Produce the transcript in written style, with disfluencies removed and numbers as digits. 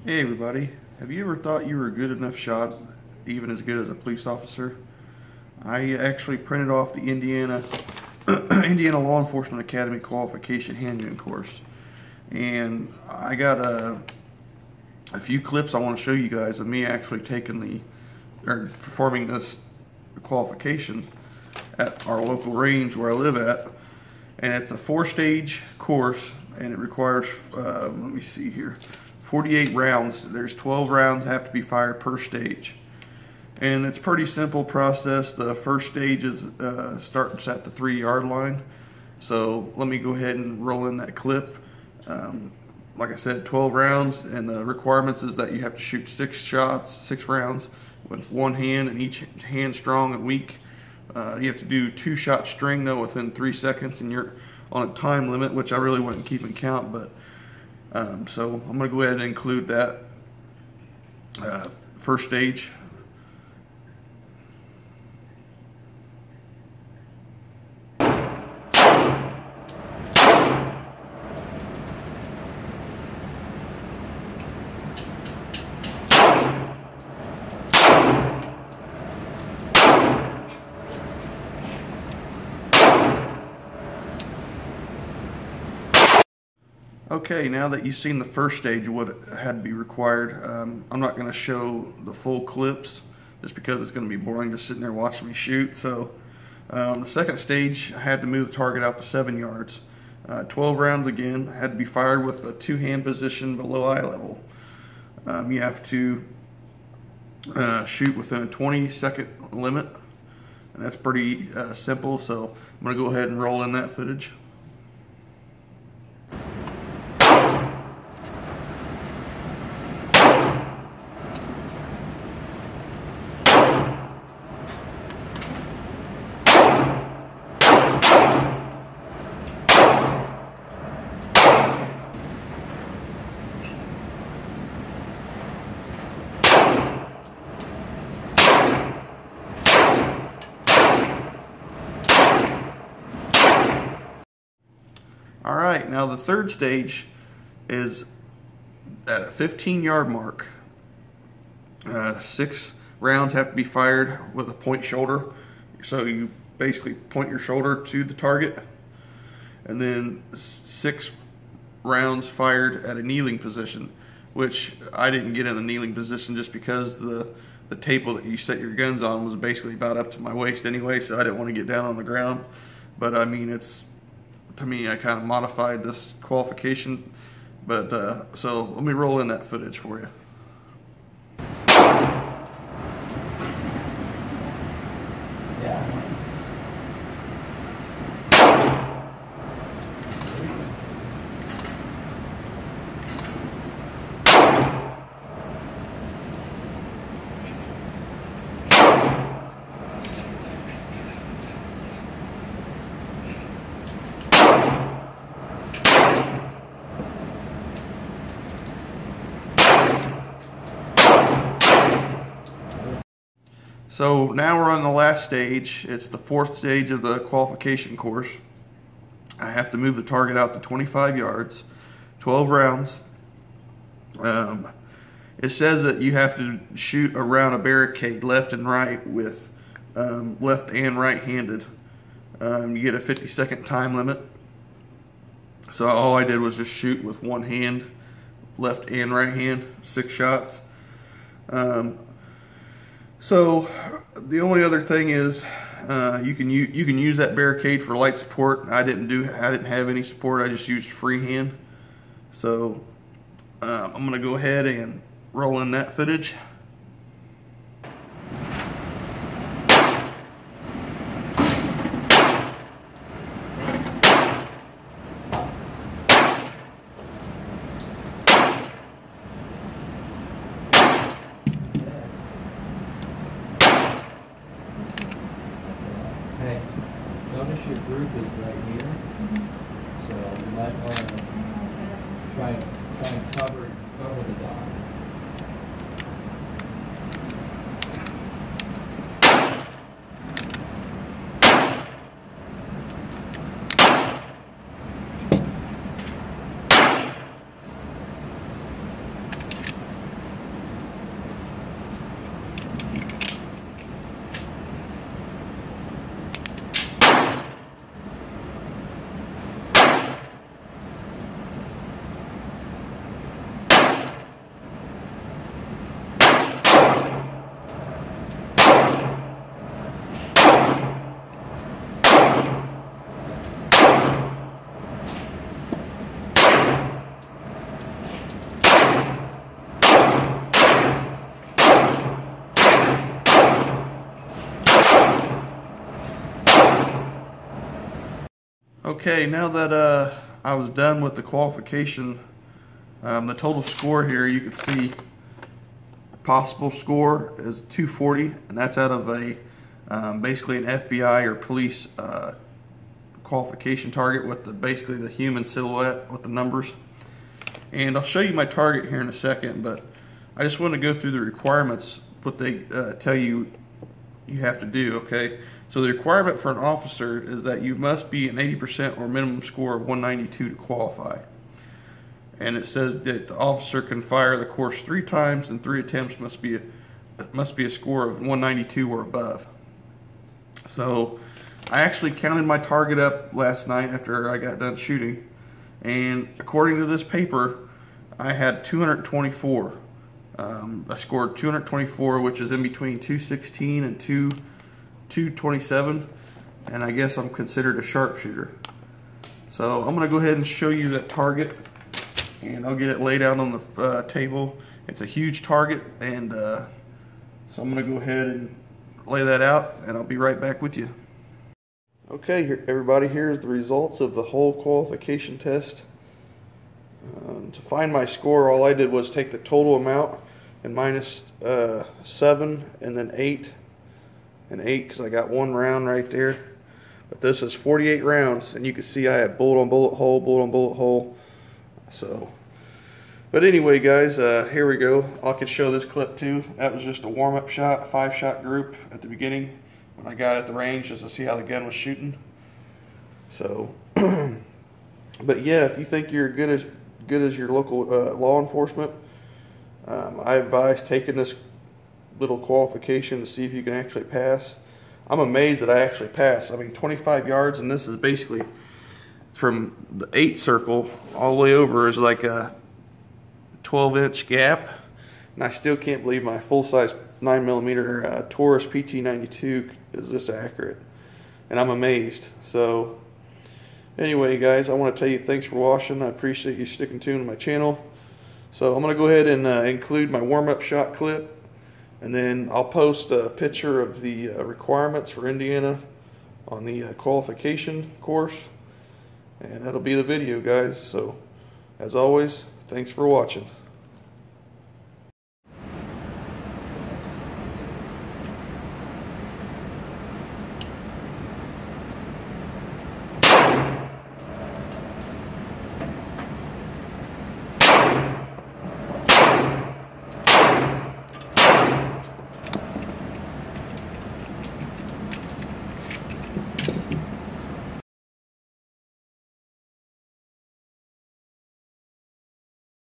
Hey everybody, have you ever thought you were a good enough shot, even as good as a police officer? I actually printed off the Indiana Law Enforcement Academy qualification handgun course, and I got a few clips I want to show you guys of me actually performing this qualification at our local range where I live at. And it's a 4-stage course, and it requires let me see here, 48 rounds. There's 12 rounds have to be fired per stage, and it's a pretty simple process. The first stage is starts at the 3-yard line. So let me go ahead and roll in that clip. Like I said, 12 rounds, and the requirements is that you have to shoot 6 rounds with one hand, and each hand strong and weak. You have to do 2-shot string though within 3 seconds, and you're on a time limit, which I really wasn't keeping count, but so I'm going to go ahead and include that first stage. Okay, now that you've seen the first stage of what had to be required, I'm not going to show the full clips just because it's going to be boring just sitting there watching me shoot. So the second stage, I had to move the target out to 7 yards. 12 rounds again, had to be fired with a 2-hand position below eye level. You have to shoot within a 20-second limit, and that's pretty simple. So I'm going to go ahead and roll in that footage. Alright, now the third stage is at a 15-yard mark. 6 rounds have to be fired with a point shoulder. So you basically point your shoulder to the target, and then 6 rounds fired at a kneeling position, which I didn't get in the kneeling position just because the table that you set your guns on was basically about up to my waist anyway, so I didn't want to get down on the ground. But I mean, to me, I kind of modified this qualification, but so let me roll in that footage for you. So now we're on the last stage. It's the 4th stage of the qualification course. I have to move the target out to 25 yards, 12 rounds. It says that you have to shoot around a barricade left and right with left and right-handed. You get a 50-second time limit. So all I did was just shoot with one hand, left and right hand, 6 shots. So the only other thing is you can use that barricade for light support. I didn't have any support. I just used freehand. So I'm gonna go ahead and roll in that footage. Okay, notice your group is right here, so you might want to try and cover the dot. Okay, now that I was done with the qualification, the total score here, you can see possible score is 240, and that's out of a basically an FBI or police qualification target with basically the human silhouette with the numbers. And I'll show you my target here in a second, but I just want to go through the requirements, what they tell you have to do, okay? So the requirement for an officer is that you must be an 80% or minimum score of 192 to qualify. And it says that the officer can fire the course 3 times, and 3 attempts must be a score of 192 or above. So I actually counted my target up last night after I got done shooting, and according to this paper, I had 224. I scored 224, which is in between 216 and 227, and I guess I'm considered a sharpshooter. So I'm going to go ahead and show you that target, and I'll get it laid out on the table. It's a huge target, and so I'm going to go ahead and lay that out, and I'll be right back with you. Okay, everybody, here's the results of the whole qualification test. To find my score, all I did was take the total amount and minus 7 and then 8 and 8 because I got 1 round right there. But this is 48 rounds, and you can see I had bullet on bullet hole, bullet on bullet hole. So, but anyway, guys, here we go. I can show this clip too. That was just a warm-up shot, a 5-shot group at the beginning when I got at the range just to see how the gun was shooting. So, but yeah, if you think you're good as your local law enforcement, I advise taking this little qualification to see if you can actually pass. I'm amazed that I actually passed. I mean, 25 yards, and this is basically from the 8 circle all the way over is like a 12-inch gap, and I still can't believe my full-size 9mm Taurus PT92 is this accurate, and I'm amazed. So anyway, guys, I want to tell you thanks for watching. I appreciate you sticking tuned to my channel. So I'm going to go ahead and include my warm-up shot clip, and then I'll post a picture of the requirements for Indiana on the qualification course, and that'll be the video, guys. So as always, thanks for watching.